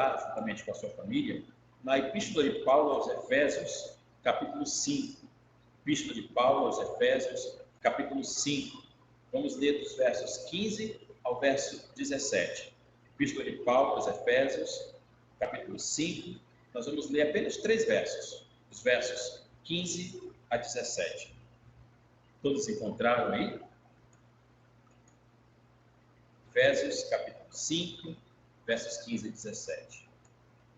juntamente com a sua família, na Epístola de Paulo aos Efésios, capítulo 5. Epístola de Paulo aos Efésios, capítulo 5. Vamos ler dos versos 15 ao verso 17. Epístola de Paulo aos Efésios, capítulo 5. Nós vamos ler apenas 3 versos, os versos 15 a 17. Todos encontraram aí? Efésios, capítulo 5, versos 15 a 17.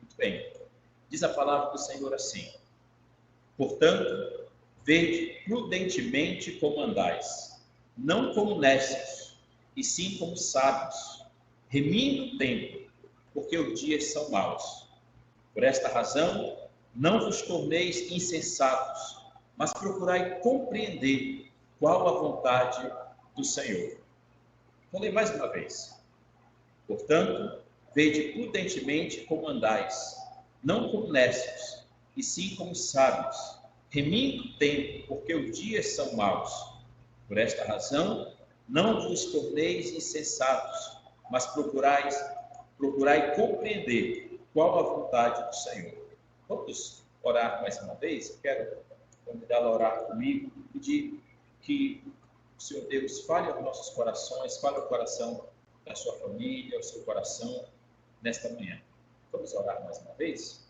Muito bem. Diz a palavra do Senhor assim: portanto, vede prudentemente como andais, não como necios, e sim como sábios, remindo o tempo, porque os dias são maus. Por esta razão, não vos torneis insensatos, mas procurai compreender qual a vontade do Senhor. Vou ler mais uma vez. Portanto, vede prudentemente como andais, não como necios, e sim como sábios, remindo o tempo, porque os dias são maus. Por esta razão, não vos torneis insensatos, mas procurai compreender qual a vontade do Senhor. Vamos orar mais uma vez? Quero convidá-lo a orar comigo, pedir que o Senhor Deus fale aos nossos corações, fale ao coração da sua família, ao seu coração, nesta manhã. Vamos orar mais uma vez?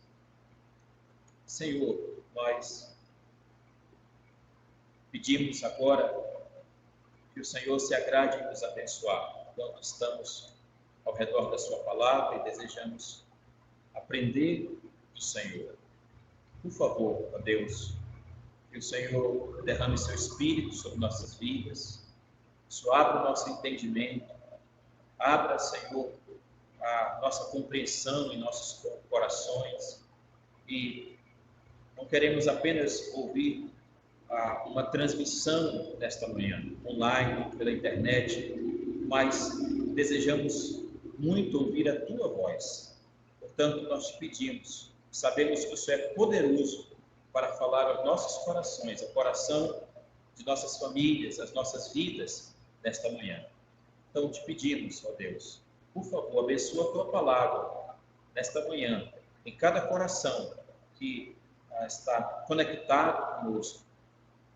Senhor, nós pedimos agora que o Senhor se agrade em nos abençoar, enquanto estamos ao redor da sua palavra e desejamos aprender do Senhor. Por favor, ó Deus, que o Senhor derrame seu Espírito sobre nossas vidas, que o Senhor abra o nosso entendimento, abra, Senhor, a nossa compreensão em nossos corações, e não queremos apenas ouvir uma transmissão nesta manhã, online, pela internet, mas desejamos muito ouvir a Tua voz. Portanto, nós te pedimos, sabemos que o Senhor é poderoso para falar aos nossos corações, ao coração de nossas famílias, às nossas vidas, nesta manhã. Então, te pedimos, ó Deus, por favor, abençoa a Tua palavra nesta manhã, em cada coração que está conectado conosco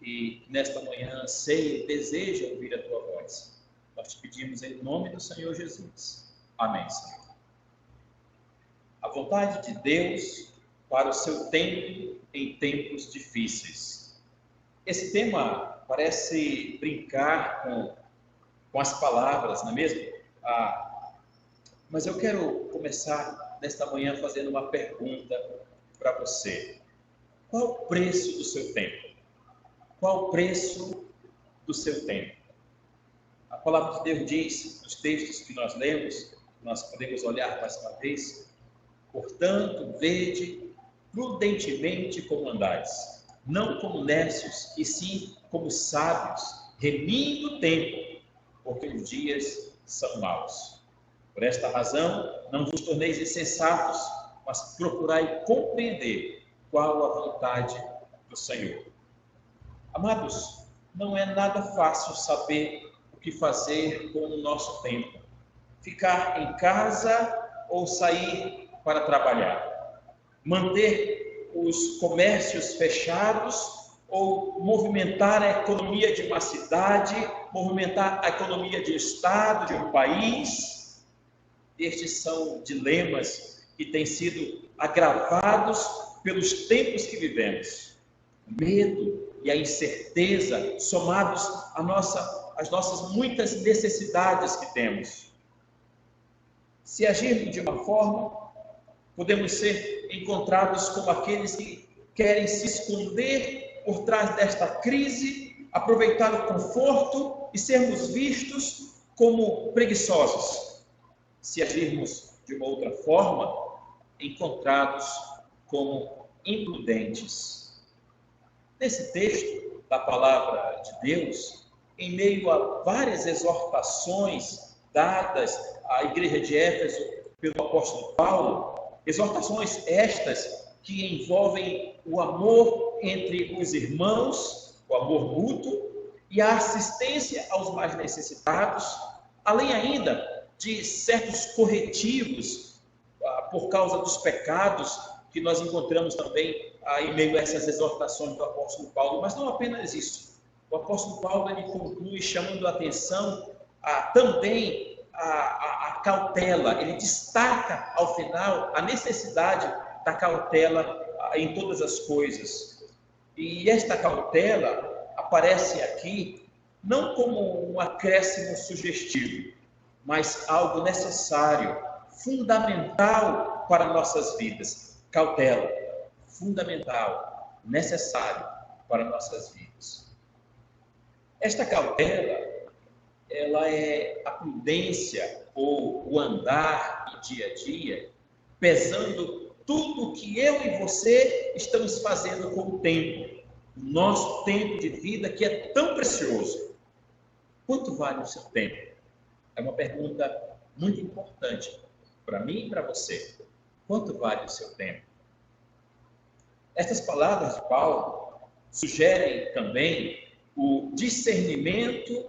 e nesta manhã anseia e deseja ouvir a Tua voz. Nós te pedimos em nome do Senhor Jesus. Amém, Senhor. A vontade de Deus para o seu tempo em tempos difíceis. Esse tema parece brincar com as palavras, não é mesmo? Mas eu quero começar nesta manhã fazendo uma pergunta para você. Qual o preço do seu tempo? Qual o preço do seu tempo? A palavra de Deus diz, nos textos que nós lemos, nós podemos olhar mais uma vez: portanto, vede prudentemente como andais, não como necios, e sim como sábios, remindo o tempo, porque os dias são maus. Por esta razão, não vos torneis insensatos, mas procurai compreender qual a vontade do Senhor. Amados, não é nada fácil saber o que fazer com o nosso tempo. Ficar em casa ou sair para trabalhar. Manter os comércios fechados ou movimentar a economia de uma cidade, movimentar a economia de um estado, de um país. Estes são dilemas que têm sido agravados pelos tempos que vivemos. O medo e a incerteza, somados às nossas muitas necessidades que temos. Se agirmos de uma forma, podemos ser encontrados como aqueles que querem se esconder por trás desta crise, aproveitar o conforto e sermos vistos como preguiçosos. Se agirmos de uma outra forma, encontrados como imprudentes. Nesse texto da palavra de Deus, em meio a várias exortações dadas à igreja de Éfeso pelo apóstolo Paulo, exortações estas que envolvem o amor entre os irmãos, o amor mútuo e a assistência aos mais necessitados, além ainda de certos corretivos por causa dos pecados que nós encontramos também em meio a essas exortações do apóstolo Paulo. Mas não apenas isso. O apóstolo Paulo ele conclui chamando a atenção também a cautela. Ele destaca ao final a necessidade da cautela em todas as coisas. E esta cautela aparece aqui não como um acréscimo sugestivo, mas algo necessário, fundamental para nossas vidas. Cautela, fundamental, necessário para nossas vidas. Esta cautela, ela é a prudência ou o andar do dia a dia, pesando tudo que eu e você estamos fazendo com o tempo, o nosso tempo de vida que é tão precioso. Quanto vale o seu tempo? É uma pergunta muito importante para mim e para você. Quanto vale o seu tempo? Estas palavras de Paulo sugerem também o discernimento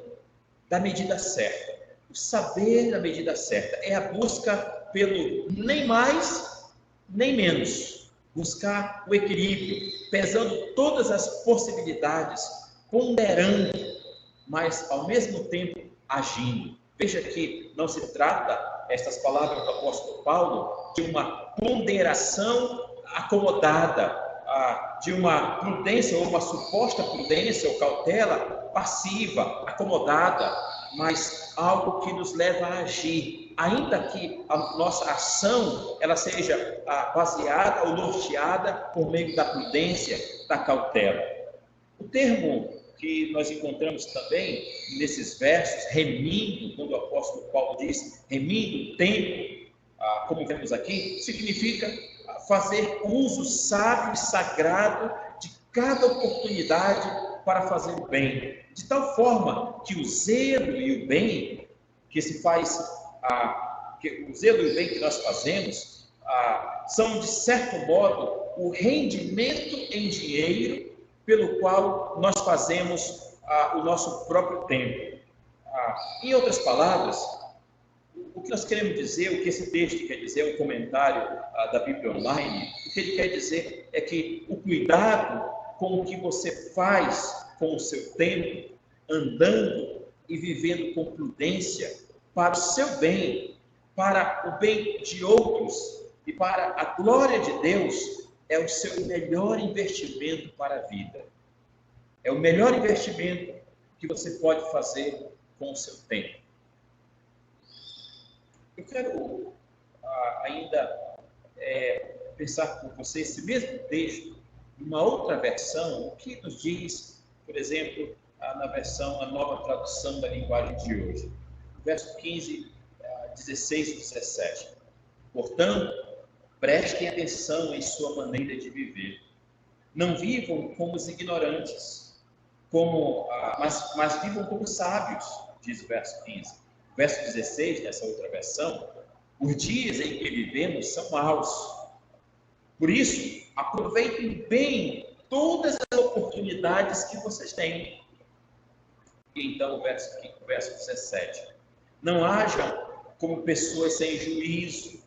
da medida certa. O saber da medida certa é a busca pelo nem mais, nem menos. Buscar o equilíbrio, pesando todas as possibilidades, ponderando, mas ao mesmo tempo agindo. Veja que não se trata, estas palavras do apóstolo Paulo, de uma ponderação acomodada, de uma prudência ou uma suposta prudência ou cautela passiva, acomodada, mas algo que nos leva a agir, ainda que a nossa ação ela seja baseada ou norteada por meio da prudência, da cautela. O termo que nós encontramos também nesses versos, remindo, quando o apóstolo Paulo diz, remindo o tempo, como vemos aqui, significa fazer uso sábio e sagrado de cada oportunidade para fazer o bem, de tal forma que o zelo e o bem que se faz, que o zelo e o bem que nós fazemos são, de certo modo, o rendimento em dinheiro pelo qual nós fazemos o nosso próprio tempo. Em outras palavras, o que nós queremos dizer, o que esse texto quer dizer, um comentário da Bíblia Online, o que ele quer dizer é que o cuidado com o que você faz com o seu tempo, andando e vivendo com prudência para o seu bem, para o bem de outros e para a glória de Deus, é o seu melhor investimento para a vida. É o melhor investimento que você pode fazer com o seu tempo. Eu quero ainda pensar com você esse mesmo texto, numa outra versão, o que nos diz, por exemplo, na versão, a nova tradução da linguagem de hoje. Verso 15, 16 e 17. Portanto, prestem atenção em sua maneira de viver. Não vivam como os ignorantes, mas vivam como sábios, diz o verso 15. Verso 16, nessa outra versão, os dias em que vivemos são maus. Por isso, aproveitem bem todas as oportunidades que vocês têm. E então, o verso 17. Não hajam como pessoas sem juízo,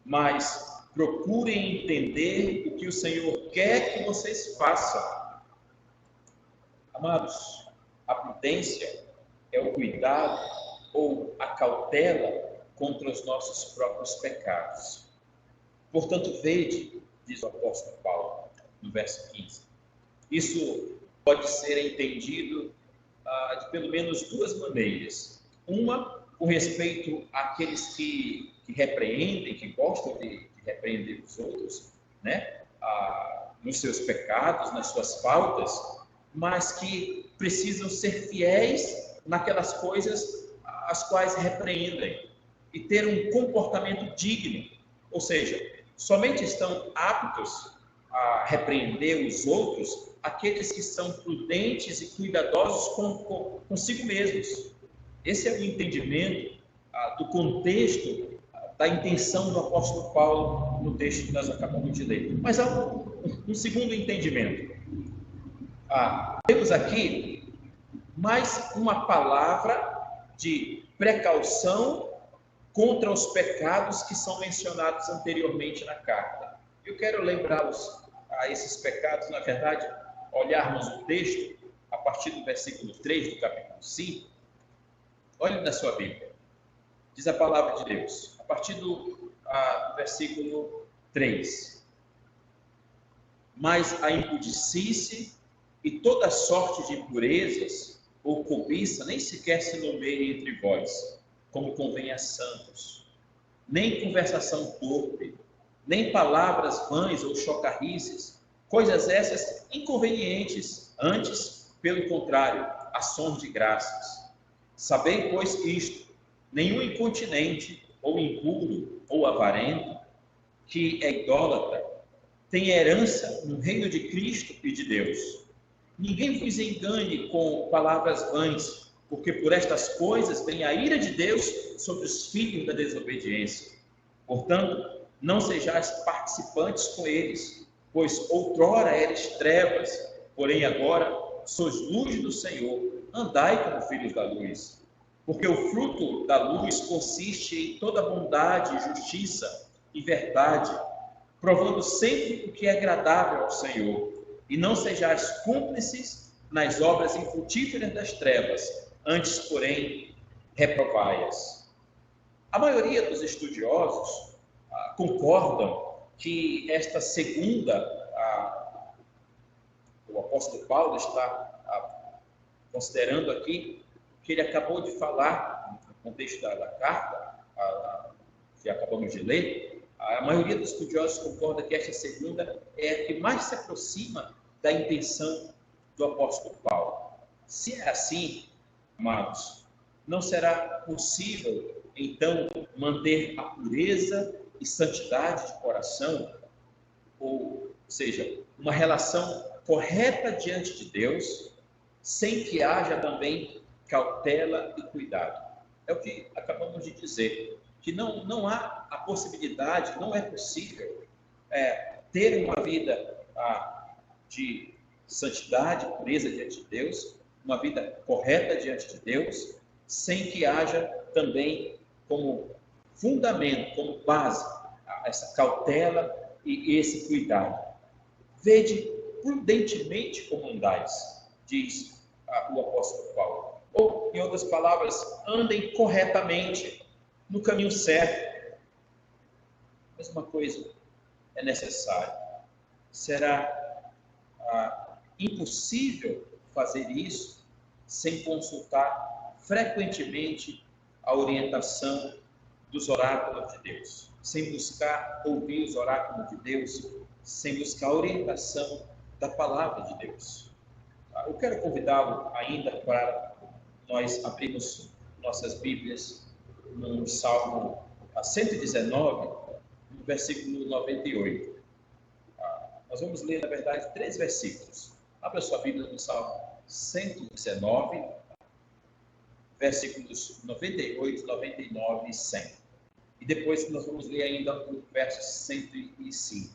mas procurem entender o que o Senhor quer que vocês façam. Amados, a prudência é o cuidado ou a cautela contra os nossos próprios pecados. Portanto, vede, diz o apóstolo Paulo, no verso 15. Isso pode ser entendido de pelo menos duas maneiras. Uma, com respeito àqueles que repreendem, que gostam de repreender os outros, né? Nos seus pecados, nas suas faltas, mas que precisam ser fiéis naquelas coisas as quais repreendem e ter um comportamento digno, ou seja, somente estão aptos a repreender os outros aqueles que são prudentes e cuidadosos consigo mesmos. Esse é o entendimento do contexto, da intenção do apóstolo Paulo no texto que nós acabamos de ler. Mas há um segundo entendimento. Temos aqui mais uma palavra de precaução contra os pecados que são mencionados anteriormente na carta. Eu quero lembrá-los a esses pecados, na verdade, olharmos o texto a partir do versículo 3 do capítulo 5. Olhe na sua Bíblia. Diz a palavra de Deus, a partir do versículo 3. Mas a impudicície e toda sorte de impurezas ou cobiça nem sequer se nomeiem entre vós, como convém a santos. Nem conversação torpe, nem palavras vãs ou chocarrices, coisas essas inconvenientes, antes, pelo contrário, ações de graças. Sabei, pois, isto: nenhum incontinente, ou impuro, ou avarento, que é idólatra, tem herança no reino de Cristo e de Deus. Ninguém vos engane com palavras vãs, porque por estas coisas vem a ira de Deus sobre os filhos da desobediência. Portanto, não sejais participantes com eles, pois outrora eres trevas, porém agora sois luz do Senhor. Andai como filhos da luz. Porque o fruto da luz consiste em toda bondade, justiça e verdade, provando sempre o que é agradável ao Senhor. E não sejais cúmplices nas obras infrutíferas das trevas, antes, porém, reprovai-as. A maioria dos estudiosos concordam que esta segunda, o apóstolo Paulo está considerando aqui que ele acabou de falar, no contexto da carta, que acabamos de ler. A maioria dos estudiosos concorda que esta segunda é a que mais se aproxima da intenção do apóstolo Paulo. Se é assim, amados, não será possível, então, manter a pureza e santidade de coração, ou seja, uma relação correta diante de Deus, sem que haja também cautela e cuidado. É o que acabamos de dizer, que não há a possibilidade, não é possível ter uma vida de santidade, pureza diante de Deus, uma vida correta diante de Deus, sem que haja também como fundamento, como base, essa cautela e esse cuidado. Vede prudentemente como andais, diz o apóstolo Paulo. Ou, em outras palavras, andem corretamente no caminho certo. A mesma coisa é necessário. Será impossível fazer isso sem consultar frequentemente a orientação dos oráculos de Deus, sem buscar ouvir os oráculos de Deus, sem buscar a orientação da palavra de Deus. Eu quero convidá-lo ainda para nós abrirmos nossas Bíblias no Salmo 119, no versículo 98. Nós vamos ler, na verdade, 3 versículos. Abra sua Bíblia no Salmo 119, versículos 98, 99 e 100. E depois nós vamos ler ainda o verso 105.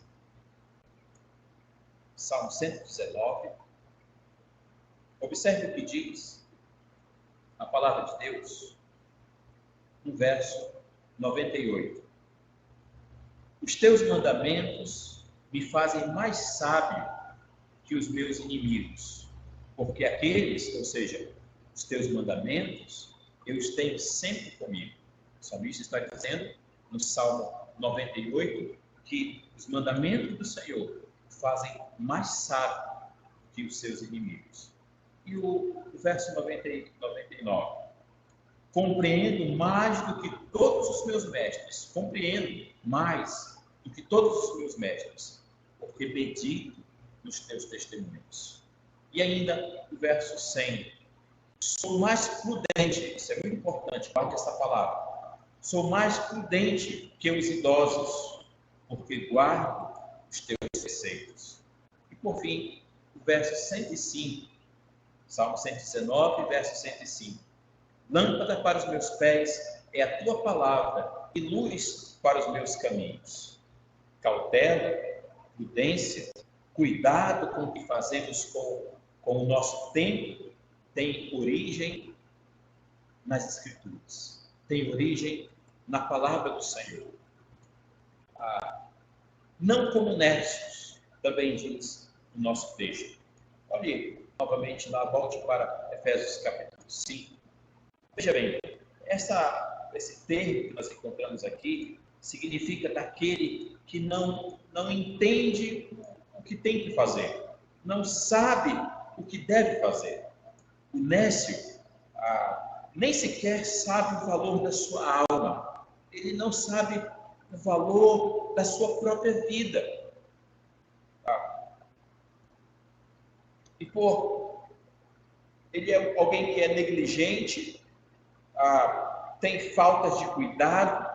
Salmo 119. Observe o que diz a palavra de Deus no verso 98. Os teus mandamentos me fazem mais sábio que os meus inimigos, porque aqueles, ou seja, os teus mandamentos, eu os tenho sempre comigo. O salmista está dizendo no Salmo 98 que os mandamentos do Senhor fazem mais sábio que os seus inimigos. E o verso 99. Compreendo mais do que todos os meus mestres. Compreendo mais do que todos os meus mestres, porque medito nos teus testemunhos. E ainda o verso 100. Sou mais prudente, isso é muito importante, guarde essa palavra. Sou mais prudente que os idosos, porque guardo os teus preceitos. E por fim, o verso 105, Salmo 119, verso 105. Lâmpada para os meus pés é a tua palavra e luz para os meus caminhos. Cautela, prudência, cuidado com o que fazemos com o nosso tempo tem origem nas Escrituras. Tem origem na palavra do Senhor. Não como necios, também diz o nosso texto. Olhe novamente lá, volte para Efésios capítulo 5. Veja bem, esse termo que nós encontramos aqui significa daquele que não entende o que tem que fazer, não sabe o que deve fazer. O nécio nem sequer sabe o valor da sua alma, ele não sabe o valor da sua própria vida. E ele é alguém que é negligente, tem faltas de cuidado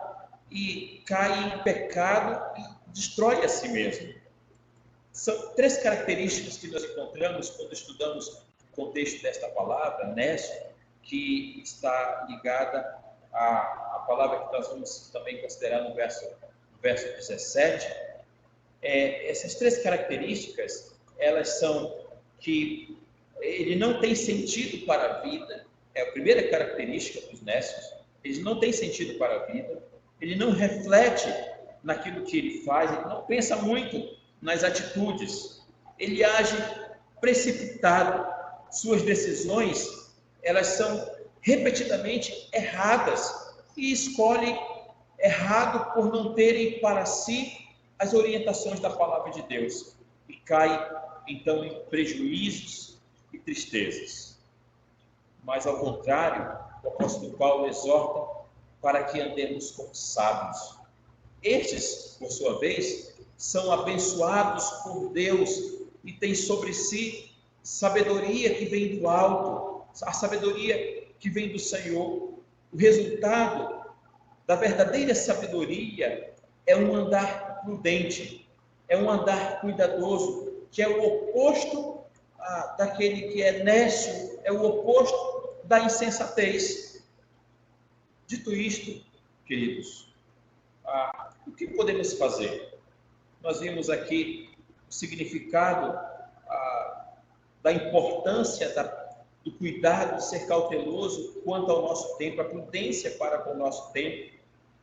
e cai em pecado e destrói a si mesmo. São 3 características que nós encontramos quando estudamos o contexto desta palavra, nécio, que está ligada à palavra que nós vamos também considerar no verso 17. Essas 3 características, elas são que ele não tem sentido para a vida, é a primeira característica dos nécios, ele não tem sentido para a vida, ele não reflete naquilo que ele faz, ele não pensa muito nas atitudes, ele age precipitado, suas decisões, elas são repetidamente erradas e escolhe errado por não terem para si as orientações da palavra de Deus e cai então em prejuízos e tristezas. Mas ao contrário, o apóstolo Paulo exorta para que andemos como sábios. Estes, por sua vez, são abençoados por Deus e têm sobre si sabedoria que vem do alto, a sabedoria que vem do Senhor. O resultado da verdadeira sabedoria é um andar prudente, é um andar cuidadoso, que é o oposto daquele que é nécio, é o oposto da insensatez. Dito isto, queridos, o que podemos fazer? Nós vimos aqui o significado da importância do cuidado, de ser cauteloso quanto ao nosso tempo, a prudência para com o nosso tempo.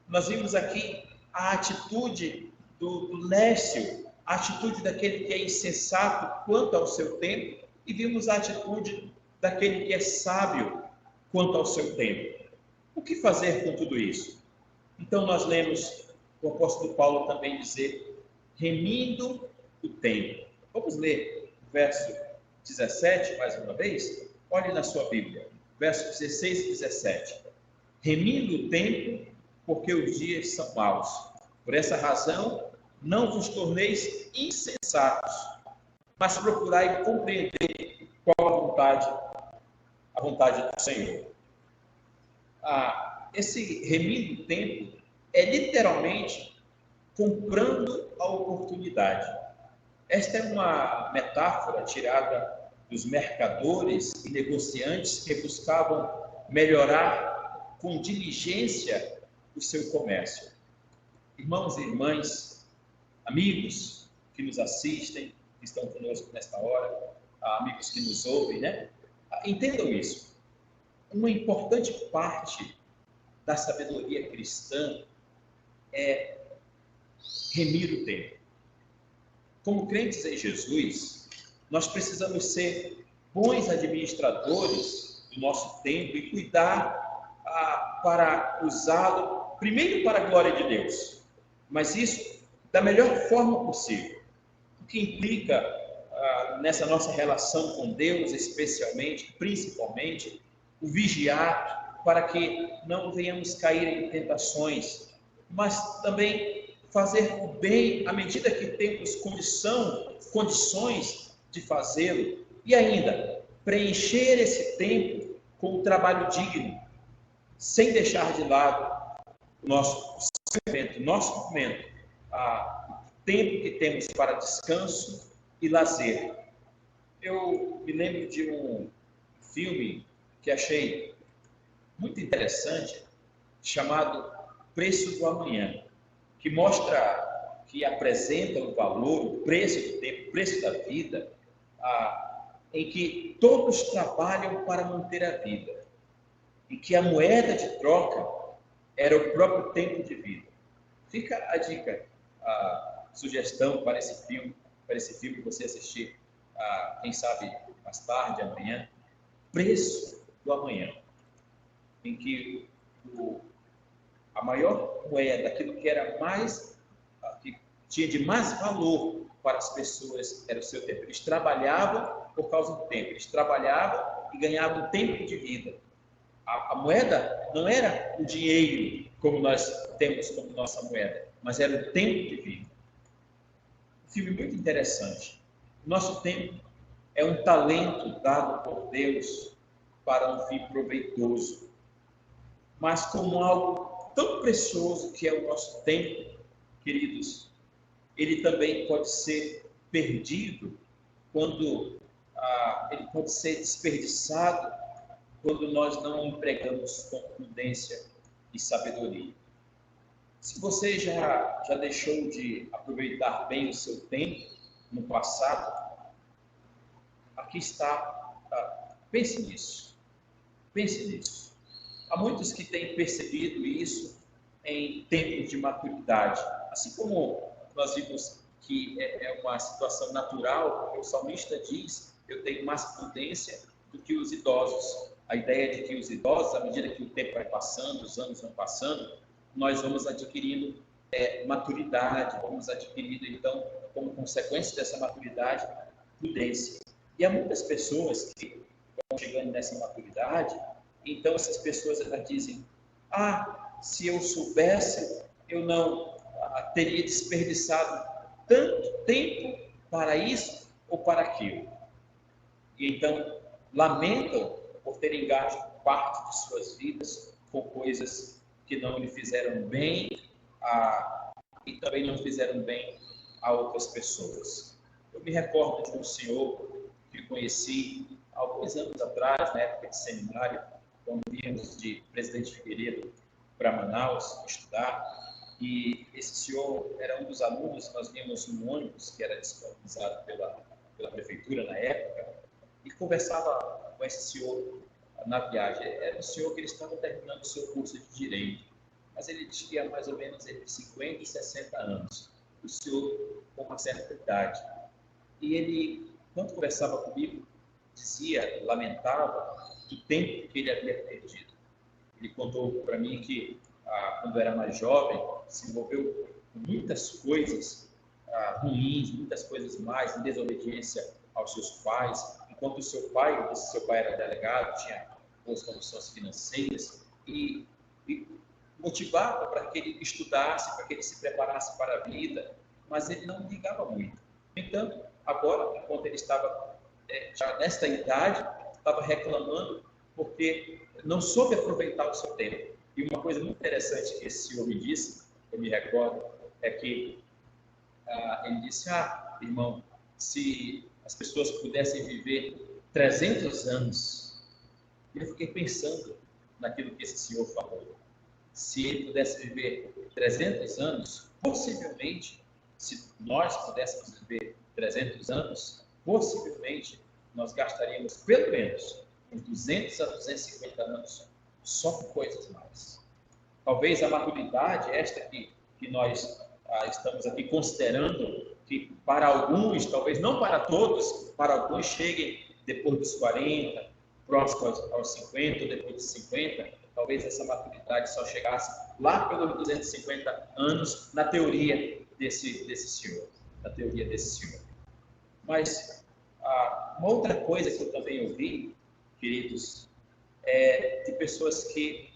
Nós vimos aqui a atitude do nécio, a atitude daquele que é insensato quanto ao seu tempo, e vimos a atitude daquele que é sábio quanto ao seu tempo. O que fazer com tudo isso? Então nós lemos o apóstolo Paulo também dizer, remindo o tempo. Vamos ler o verso 17 mais uma vez? Olhe na sua Bíblia, versos 16 e 17. Remindo o tempo, porque os dias são maus. Por essa razão, não vos torneis insensatos, mas procurai compreender qual a vontade do Senhor. Esse remindo o tempo é literalmente comprando a oportunidade. Esta é uma metáfora tirada dos mercadores e negociantes que buscavam melhorar com diligência o seu comércio. Irmãos e irmãs, amigos que nos assistem, que estão conosco nesta hora, amigos que nos ouvem, né? Entendam isso. Uma importante parte da sabedoria cristã é remir o tempo. Como crentes em Jesus, nós precisamos ser bons administradores do nosso tempo e cuidar para usá-lo, primeiro para a glória de Deus, mas isso da melhor forma possível, o que implica nessa nossa relação com Deus, especialmente, principalmente, o vigiar para que não venhamos cair em tentações, mas também fazer o bem à medida que temos condições de fazê-lo, e ainda preencher esse tempo com o trabalho digno, sem deixar de lado o nosso momento, o tempo que temos para descanso e lazer. Eu me lembro de um filme que achei muito interessante, chamado Preço do Amanhã, que mostra, que apresenta o valor, o preço do tempo, o preço da vida, em que todos trabalham para manter a vida, e que a moeda de troca era o próprio tempo de vida. Fica a dica, a sugestão para esse filme que você assistir, quem sabe mais tarde, amanhã, Preço do Amanhã, em que a maior moeda, aquilo que era mais, que tinha de mais valor para as pessoas, era o seu tempo. Eles trabalhavam por causa do tempo, eles trabalhavam e ganhavam tempo de vida. A moeda não era o dinheiro, como nós temos como nossa moeda, mas era o tempo de vida. Um filme muito interessante. Nosso tempo é um talento dado por Deus para um fim proveitoso, mas como algo tão precioso que é o nosso tempo, queridos, ele também pode ser perdido quando ele pode ser desperdiçado quando nós não empregamos com prudência e sabedoria. Se você já deixou de aproveitar bem o seu tempo no passado, aqui está, pense nisso. Pense nisso. Há muitos que têm percebido isso em tempos de maturidade. Assim como nós vimos que é uma situação natural, porque o salmista diz, eu tenho mais prudência do que os idosos. A ideia de que os idosos, à medida que o tempo vai passando, os anos vão passando, nós vamos adquirindo maturidade, vamos adquirindo, então, como consequência dessa maturidade, prudência. E há muitas pessoas que vão chegando nessa maturidade, então essas pessoas elas dizem, se eu soubesse, eu não teria desperdiçado tanto tempo para isso ou para aquilo. E então, lamentam por terem gasto parte de suas vidas com coisas que não lhe fizeram bem e também não fizeram bem a outras pessoas. Eu me recordo de um senhor que conheci há alguns anos atrás, na época de seminário, quando íamos de Presidente Figueiredo para Manaus estudar, e esse senhor era um dos alunos, nós víamos um ônibus que era disponibilizado pela prefeitura na época, e conversava com esse senhor na viagem. Era um senhor que ele estava terminando o seu curso de Direito, mas ele tinha mais ou menos entre 50 e 60 anos. O senhor com uma certa idade. E ele, quando conversava comigo, dizia, lamentava o tempo que ele havia perdido. Ele contou para mim que, quando era mais jovem, se envolveu com muitas coisas ruins, muitas coisas mais, em desobediência aos seus pais, enquanto o seu pai era delegado, tinha boas condições financeiras e motivava para que ele estudasse, para que ele se preparasse para a vida, mas ele não ligava muito. No entanto, agora, enquanto ele estava já nesta idade, estava reclamando porque não soube aproveitar o seu tempo. E uma coisa muito interessante que esse senhor me disse, eu me recordo, é que ele disse, irmão, se as pessoas pudessem viver 300 anos, eu fiquei pensando naquilo que esse senhor falou. Se ele pudesse viver 300 anos, possivelmente, se nós pudéssemos viver 300 anos, possivelmente nós gastaríamos pelo menos uns 200 a 250 anos só com coisas mais. Talvez a maturidade, esta que nós estamos aqui considerando, que para alguns, talvez não para todos, para alguns cheguem depois dos 40, próximo aos 50, ou depois de 50, talvez essa maturidade só chegasse lá pelos 250 anos, na teoria desse senhor, na teoria desse senhor. Mas uma outra coisa que eu também ouvi, queridos, é de pessoas que,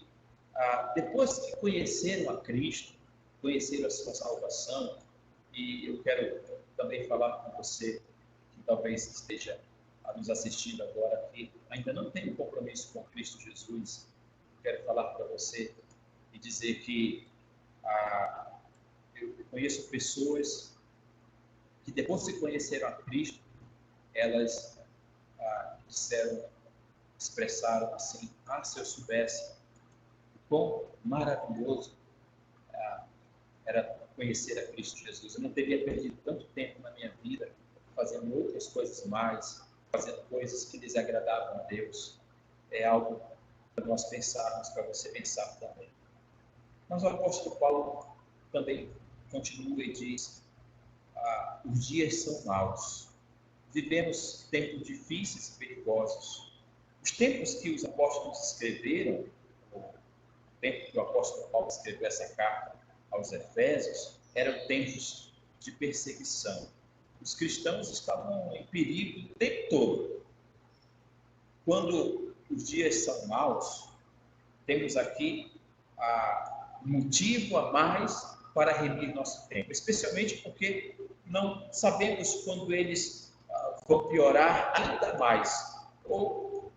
depois que conheceram a Cristo, conheceram a sua salvação, e eu quero também falar com você, que talvez esteja nos assistindo agora, que ainda não tem um compromisso com Cristo Jesus, quero falar para você e dizer que eu conheço pessoas que depois de conheceram a Cristo, elas expressaram assim, se eu soubesse quão maravilhoso era conhecer a Cristo Jesus. Eu não teria perdido tanto tempo na minha vida fazendo outras coisas mais, fazendo coisas que desagradavam a Deus. É algo para nós pensarmos, para você pensar também. Mas o apóstolo Paulo também continua e diz: os dias são maus. Vivemos tempos difíceis e perigosos. Os tempos que os apóstolos escreveram, o tempo que o apóstolo Paulo escreveu essa carta aos Efésios, eram tempos de perseguição. Os cristãos estavam em perigo o tempo todo. Quando os dias são maus, temos aqui motivo a mais para remir nosso tempo, especialmente porque não sabemos quando eles vão piorar ainda mais ou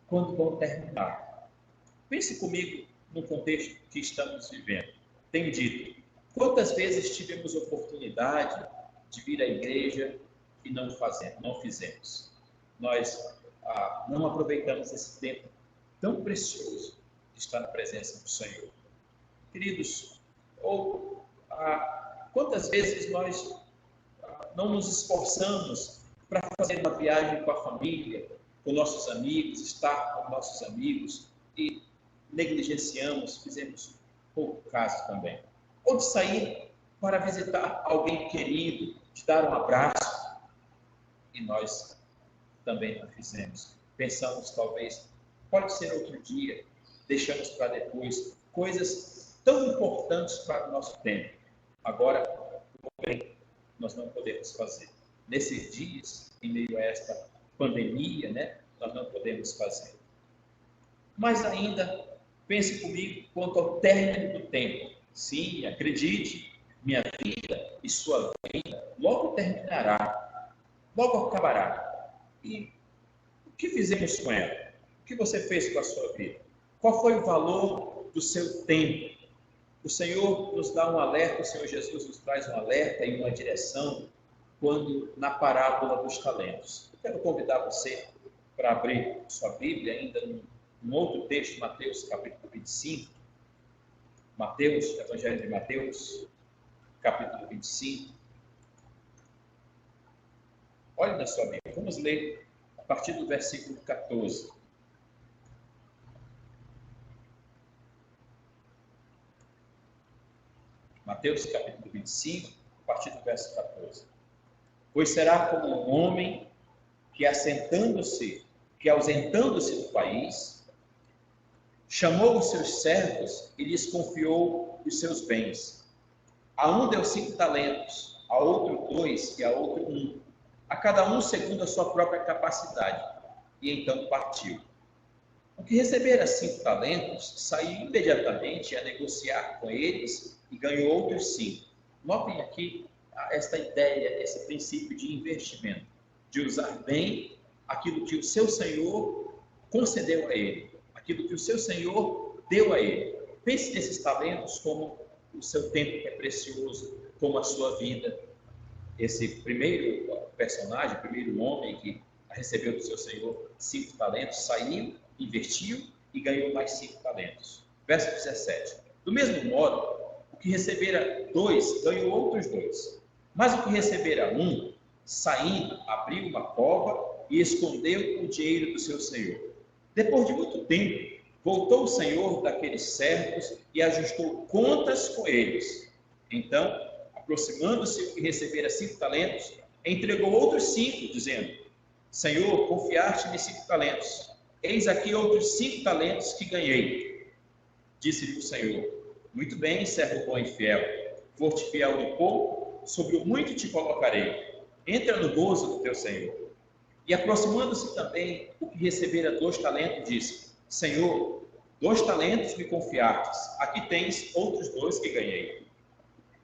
quando vão terminar. Pense comigo no contexto que estamos vivendo. Tenho dito, quantas vezes tivemos oportunidade de vir à igreja e não fizemos. Nós não aproveitamos esse tempo tão precioso de estar na presença do Senhor. Queridos, quantas vezes nós não nos esforçamos para fazer uma viagem com a família, com nossos amigos, estar com nossos amigos e negligenciamos, fizemos pouco caso também. Ou de sair para visitar alguém querido, de dar um abraço, e nós também não fizemos. Pensamos, talvez, pode ser outro dia, deixamos para depois coisas tão importantes para o nosso tempo. Agora, porém, nós não podemos fazer. Nesses dias, em meio a esta pandemia, nós não podemos fazer. Mas ainda, pense comigo quanto ao término do tempo. Sim, acredite, minha vida e sua vida logo terminará, logo acabará. E o que fizemos com ela? O que você fez com a sua vida? Qual foi o valor do seu tempo? O Senhor nos dá um alerta, o Senhor Jesus nos traz um alerta e uma direção quando na parábola dos talentos. Eu quero convidar você para abrir sua Bíblia ainda num outro texto, Mateus capítulo 25. Mateus, Evangelho de Mateus, capítulo 25. Olhe na sua Bíblia, vamos ler a partir do versículo 14. Mateus capítulo 25, a partir do verso 14. Pois será como um homem que ausentando-se do país, chamou os seus servos e lhes confiou os seus bens. A um deu 5 talentos, a outro 2 e a outro 1, a cada um segundo a sua própria capacidade, e então partiu. O que recebera 5 talentos, saiu imediatamente a negociar com eles e ganhou outros 5. Notem aqui esta ideia, esse princípio de investimento, de usar bem aquilo que o seu Senhor concedeu a ele, aquilo que o seu Senhor deu a ele. Pense nesses talentos como o seu tempo que é precioso, como a sua vida. Esse primeiro personagem, o primeiro homem que recebeu do seu Senhor 5 talentos, saiu, investiu e ganhou mais 5 talentos. Verso 17. Do mesmo modo, o que recebera 2, ganhou outros 2. Mas o que recebera 1, saindo, abriu uma cova e escondeu o dinheiro do seu senhor. Depois de muito tempo, voltou o senhor daqueles servos e ajustou contas com eles. Então, aproximando-se o que recebera 5 talentos, entregou outros 5, dizendo: Senhor, confiaste-me 5 talentos. Eis aqui outros 5 talentos que ganhei. Disse-lhe o Senhor: muito bem, servo bom e fiel. For-te fiel no pouco, sobre o muito te colocarei. Entra no gozo do teu Senhor. E aproximando-se também o que recebera 2 talentos, disse: Senhor, 2 talentos me confiastes. Aqui tens outros 2 que ganhei.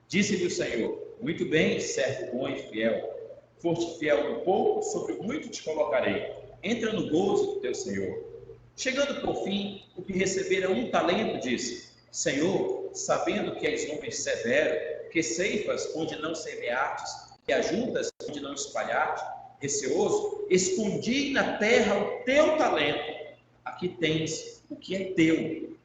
Disse-lhe o Senhor: muito bem, servo bom e fiel. For-te fiel no pouco, sobre o muito te colocarei. Entra no gozo do teu Senhor. Chegando por fim, o que recebera 1 talento, disse: Senhor, sabendo que és homem severo, que ceifas onde não semeastes, e ajuntas onde não espalhaste, receoso, escondi na terra o teu talento. Aqui tens o que é teu.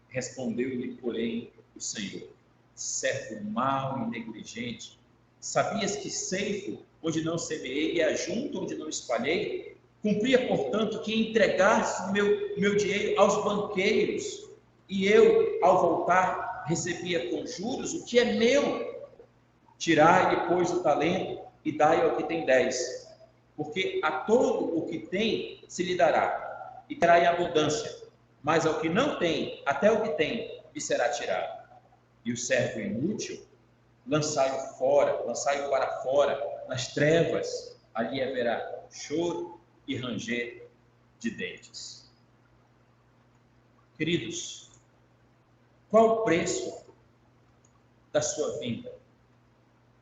Respondeu-lhe, porém, o Senhor: servo mau e negligente, sabias que ceifo onde não semeei e ajunto onde não espalhei? Cumpria, portanto, que entregasse o meu dinheiro aos banqueiros, e eu, ao voltar, recebia com juros o que é meu. Tirai, pois, o talento e dai ao que tem 10. Porque a todo o que tem se lhe dará, e terá em abundância. Mas ao que não tem, até o que tem, lhe será tirado. E o servo inútil, lançai-o fora, lançai-o para fora, nas trevas. Ali haverá choro e ranger de dentes. Queridos, qual o preço da sua vida?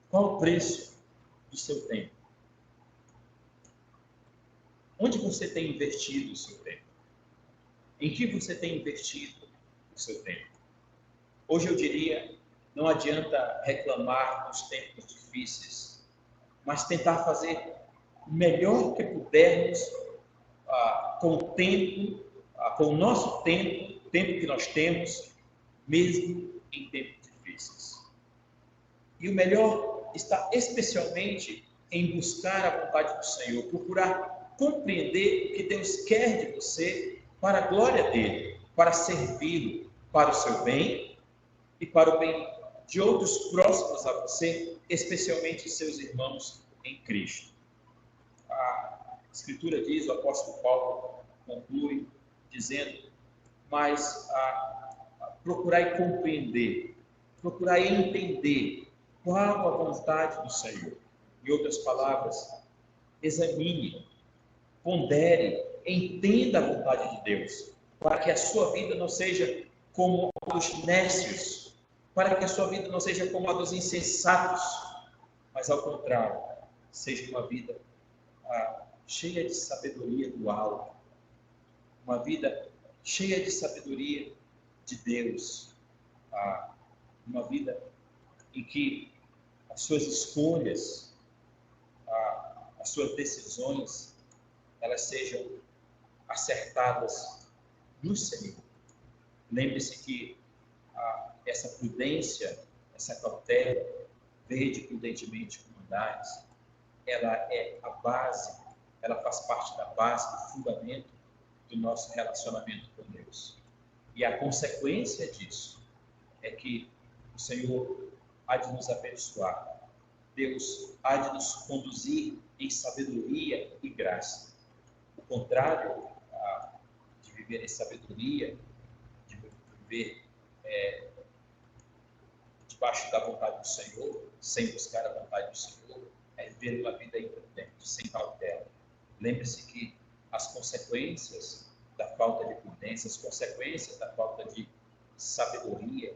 Qual o preço do seu tempo? Onde você tem investido o seu tempo? Em que você tem investido o seu tempo? Hoje eu diria, não adianta reclamar dos tempos difíceis, mas tentar fazer o melhor que pudermos com o tempo, com o nosso tempo, o tempo que nós temos, mesmo em tempos difíceis. E o melhor está especialmente em buscar a vontade do Senhor, procurar compreender o que Deus quer de você para a glória dele, para servi-lo, para o seu bem e para o bem de outros próximos a você, especialmente seus irmãos em Cristo. A Escritura diz, o apóstolo Paulo conclui dizendo, mas procurai compreender, procurai entender qual a vontade do Senhor. Em outras palavras, examine, pondere, entenda a vontade de Deus, para que a sua vida não seja como a dos nécios, para que a sua vida não seja como a dos insensatos, mas ao contrário, seja uma vida cheia de sabedoria do alto, uma vida cheia de sabedoria de Deus, uma vida em que as suas escolhas, as suas decisões, elas sejam acertadas no Senhor. Lembre-se que essa prudência, essa cautela, vede prudentemente como andares, ela é a base, ela faz parte da base, do fundamento do nosso relacionamento com Deus. E a consequência disso é que o Senhor há de nos abençoar. Deus há de nos conduzir em sabedoria e graça. O contrário de viver em sabedoria, de viver debaixo da vontade do Senhor, sem buscar a vontade do Senhor, é viver uma vida imprudente, sem cautela. Lembre-se que as consequências da falta de prudência, as consequências da falta de sabedoria,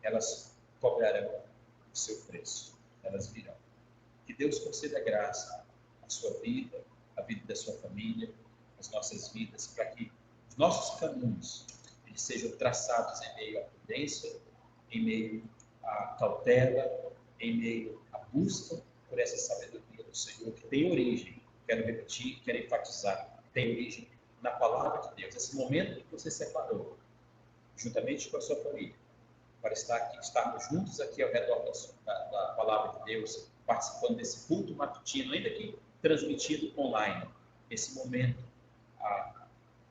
elas cobrarão o seu preço, elas virão. Que Deus conceda graça à sua vida, à vida da sua família, às nossas vidas, para que os nossos caminhos eles sejam traçados em meio à prudência, em meio à cautela, em meio à busca por essa sabedoria do Senhor, que tem origem, quero repetir, quero enfatizar, tem origem na palavra de Deus. Esse momento que você separou, juntamente com a sua família, para estarmos juntos aqui ao redor da palavra de Deus, participando desse culto matutino, ainda que transmitido online. Esse momento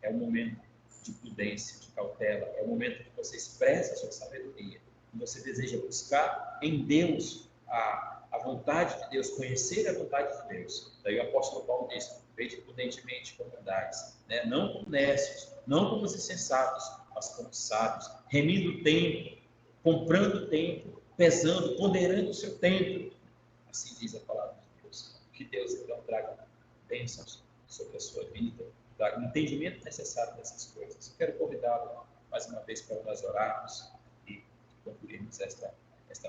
é um momento de prudência, de cautela, é um momento que você expressa a sua sabedoria, que você deseja buscar em Deus a vontade de Deus, conhecer a vontade de Deus. Daí o apóstolo Paulo diz, vede prudentemente como andais, né? Não como nécios, não como os insensatos, mas como sábios, remindo o tempo, comprando tempo, pesando, ponderando o seu tempo. Assim diz a palavra de Deus. Que Deus então traga bênçãos sobre a sua vida, traga o entendimento necessário dessas coisas. Quero convidá-lo mais uma vez para nós orarmos e concluirmos esta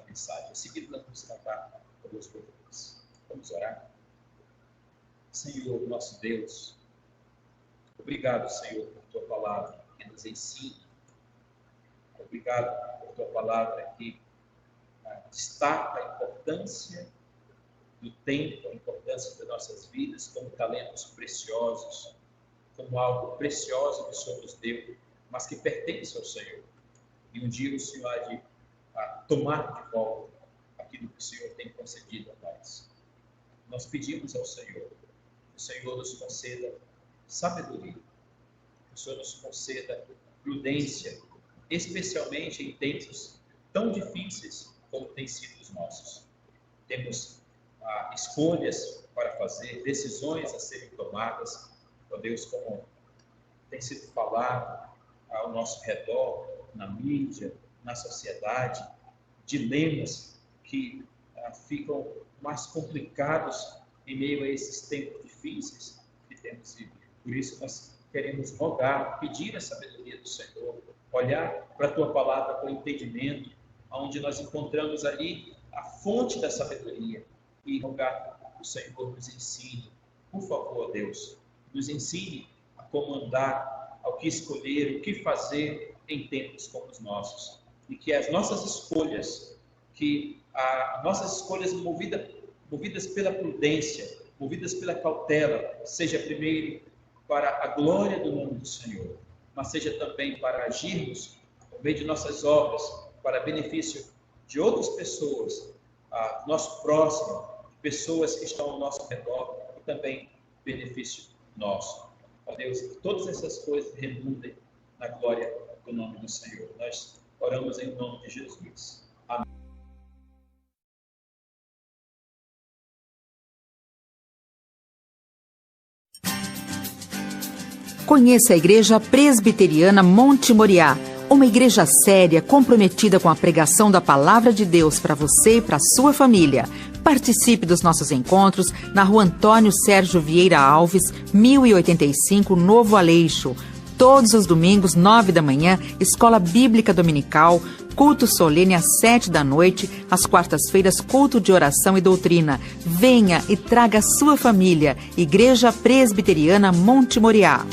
mensagem. Em seguida, nós vamos cantar alguns louvores. Vamos orar? Senhor, nosso Deus, obrigado, Senhor, por tua palavra que nos ensina. Obrigado por tua palavra que destaca a importância do tempo, a importância das nossas vidas como talentos preciosos, como algo precioso que o Senhor nos deu, mas que pertence ao Senhor. E um dia o Senhor há de tomar de volta aquilo que o Senhor tem concedido a nós. Nós pedimos ao Senhor, que o Senhor nos conceda sabedoria, que o Senhor nos conceda prudência, especialmente em tempos tão difíceis como têm sido os nossos. Temos escolhas para fazer, decisões a serem tomadas, ó Deus, como tem sido falado ao nosso redor, na mídia, na sociedade, dilemas que ficam mais complicados em meio a esses tempos difíceis que temos vivido. Por isso nós queremos rogar, pedir a sabedoria do Senhor, olhar para a Tua palavra com entendimento, onde nós encontramos ali a fonte da sabedoria, e rogar que o Senhor nos ensine, por favor, Deus, nos ensine a comandar, ao que escolher, o que fazer em tempos como os nossos, e que as nossas escolhas, movidas pela prudência, movidas pela cautela, seja primeiro para a glória do nome do Senhor, mas seja também para agirmos por meio de nossas obras, para benefício de outras pessoas, nosso próximo, pessoas que estão ao nosso redor e também benefício nosso. Ó Deus, que todas essas coisas redundem na glória do nome do Senhor. Nós oramos em nome de Jesus. Amém. Conheça a Igreja Presbiteriana Monte Moriá, uma igreja séria, comprometida com a pregação da Palavra de Deus para você e para a sua família. Participe dos nossos encontros na Rua Antônio Sérgio Vieira Alves, 1085, Novo Aleixo. Todos os domingos, 9 da manhã, Escola Bíblica Dominical, culto solene às 7 da noite, às quartas-feiras, culto de oração e doutrina. Venha e traga a sua família. Igreja Presbiteriana Monte Moriá.